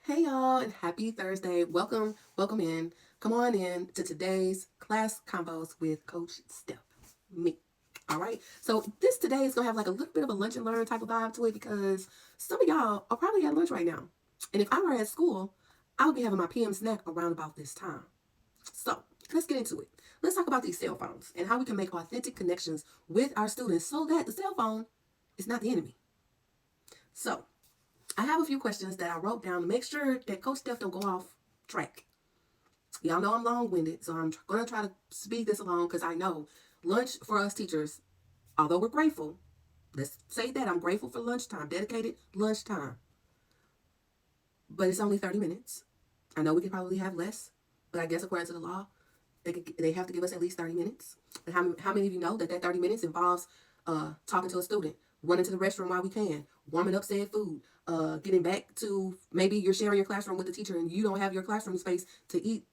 Hey y'all, and happy Thursday. Welcome in. Come on in to today's class combos with Coach Steph. Me. All right. So this today is gonna have like a little bit of a lunch and learn type of vibe to it because some of y'all are probably at lunch right now. And if I were at school, I would be having my PM snack around about this time. So let's get into it. Let's talk about these cell phones and how we can make authentic connections with our students so that the cell phone is not the enemy. So I have a few questions that I wrote down to make sure that Coach Steph don't go off track. Y'all know I'm long-winded, so I'm going to try to speed this along because I know lunch for us teachers, although we're grateful, let's say that I'm grateful for lunchtime, dedicated lunchtime, but it's only 30 minutes. I know we could probably have less, but I guess according to the law, they have to give us at least 30 minutes. And how many of you know that 30 minutes involves talking to a student, running to the restroom while we can, warming up said food, getting back to maybe you're sharing your classroom with the teacher and you don't have your classroom space to eat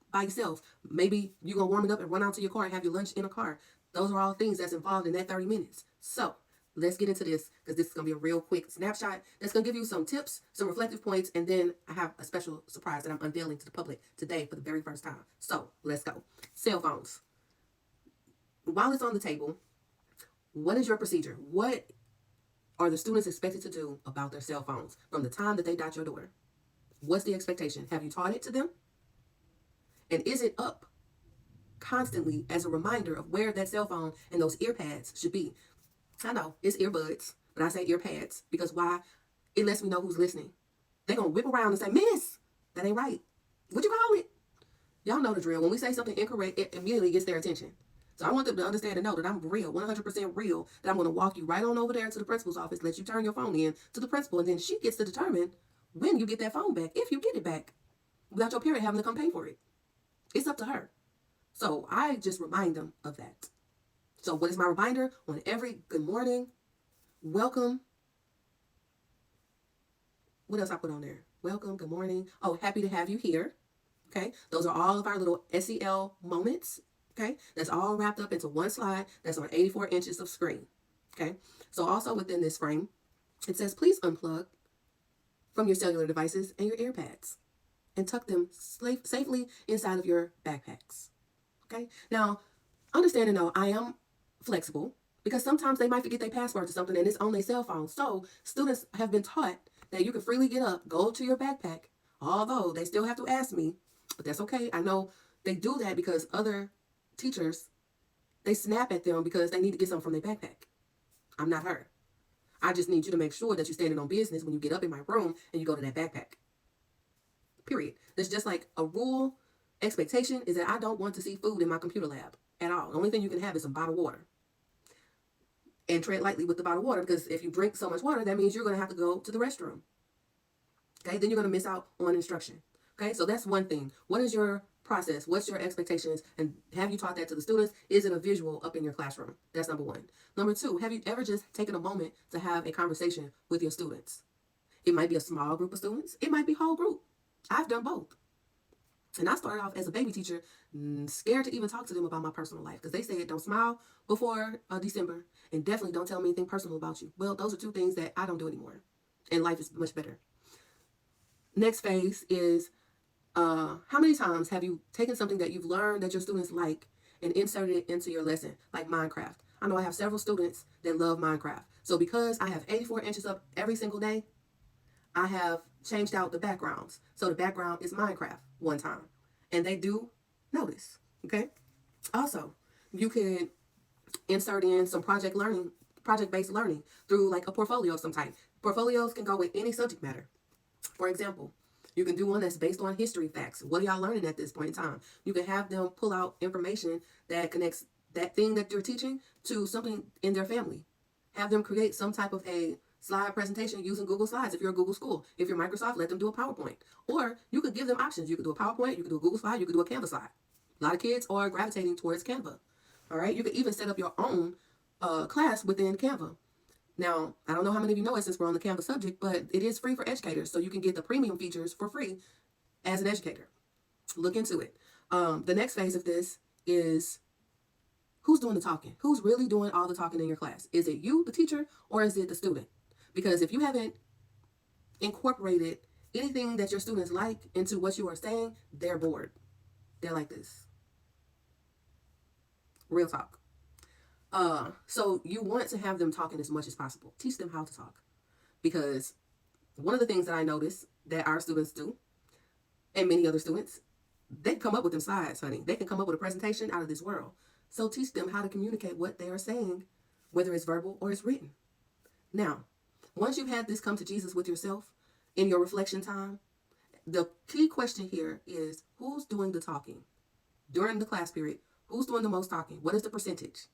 by yourself. Maybe you're going to warm it up and run out to your car and have your lunch in a car. Those are all things that's involved in that 30 minutes. So let's get into this because this is going to be a real quick snapshot that's going to give you some tips, some reflective points, and then I have a special surprise that I'm unveiling to the public today for the very first time. So let's go. Cell phones. While it's on the table, what is your procedure? What are the students expected to do about their cell phones from the time that they dot your door? What's the expectation? Have you taught it to them? And is it up constantly as a reminder of where that cell phone and those ear pads should be? I know it's earbuds, but I say ear pads because why? It lets me know who's listening. They're going to whip around and say, Miss, that ain't right. What you call it? Y'all know the drill. When we say something incorrect, it immediately gets their attention. So I want them to understand and know that I'm real, 100% real, that I'm going to walk you right on over there to the principal's office, let you turn your phone in to the principal, and then she gets to determine when you get that phone back, if you get it back, without your parent having to come pay for it. It's up to her. So I just remind them of that. So what is my reminder on every good morning? Welcome. What else I put on there? Welcome, good morning. Oh, happy to have you here. Okay, those are all of our little SEL moments. Okay, that's all wrapped up into one slide that's on 84 inches of screen. Okay, so also within this frame, it says please unplug from your cellular devices and your AirPads and tuck them safely inside of your backpacks. Okay, now understand and know I am flexible because sometimes they might forget their password to something and it's on their cell phone. So students have been taught that you can freely get up, go to your backpack, although they still have to ask me, but that's okay. I know they do that because other teachers, they snap at them because they need to get something from their backpack. I'm not her. I just need you to make sure that you're standing on business when you get up in my room and you go to that backpack. Period. That's just like a rule. Expectation is that I don't want to see food in my computer lab at all. The only thing you can have is some bottled water. And tread lightly with the bottled water because if you drink so much water, that means you're going to have to go to the restroom. Okay, then you're going to miss out on instruction. Okay, so that's one thing. What is your process? What's your expectations? And have you taught that to the students? Is it a visual up in your classroom? That's number one. Number two, have you ever just taken a moment to have a conversation with your students? It might be a small group of students. It might be a whole group. I've done both. And I started off as a baby teacher, scared to even talk to them about my personal life because they said don't smile before December and definitely don't tell me anything personal about you. Well, those are two things that I don't do anymore. And life is much better. Next phase is how many times have you taken something that you've learned that your students like and inserted it into your lesson, like Minecraft? I know I have several students that love Minecraft. So because I have 84 inches up every single day, I have changed out the backgrounds. So the background is Minecraft one time. And they do notice. Okay? Also, you can insert in some project-based learning through like a portfolio of some type. Portfolios can go with any subject matter. For example, you can do one that's based on history facts. What are y'all learning at this point in time? You can have them pull out information that connects that thing that you're teaching to something in their family. Have them create some type of a slide presentation using Google Slides if you're a Google school. If you're Microsoft, let them do a PowerPoint. Or you could give them options. You could do a PowerPoint, you could do a Google Slide, you could do a Canva slide. A lot of kids are gravitating towards Canva. All right, you could even set up your own class within Canva. Now, I don't know how many of you know it since we're on the Canva subject, but it is free for educators. So you can get the premium features for free as an educator. Look into it. The next phase of this is who's doing the talking? Who's really doing all the talking in your class? Is it you, the teacher, or is it the student? Because if you haven't incorporated anything that your students like into what you are saying, they're bored. They're like this. Real talk. So you want to have them talking as much as possible. Teach them how to talk. Because one of the things that I notice that our students do, and many other students, they can come up with them slides, honey. They can come up with a presentation out of this world. So teach them how to communicate what they are saying, whether it's verbal or it's written. Now, once you've had this come to Jesus with yourself in your reflection time, the key question here is who's doing the talking? During the class period, who's doing the most talking? What is the percentage?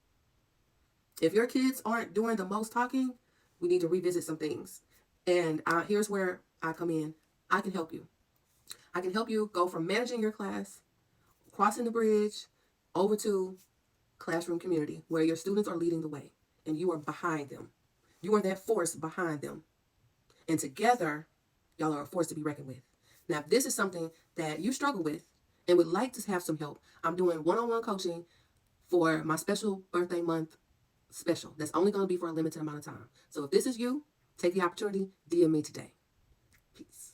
If your kids aren't doing the most talking, we need to revisit some things. And here's where I come in. I can help you. I can help you go from managing your class, crossing the bridge, over to classroom community, where your students are leading the way and you are behind them. You are that force behind them. And together, y'all are a force to be reckoned with. Now, if this is something that you struggle with and would like to have some help, I'm doing one-on-one coaching for my special birthday month special. That's only going to be for a limited amount of time. So if this is you, take the opportunity, DM me today. Peace.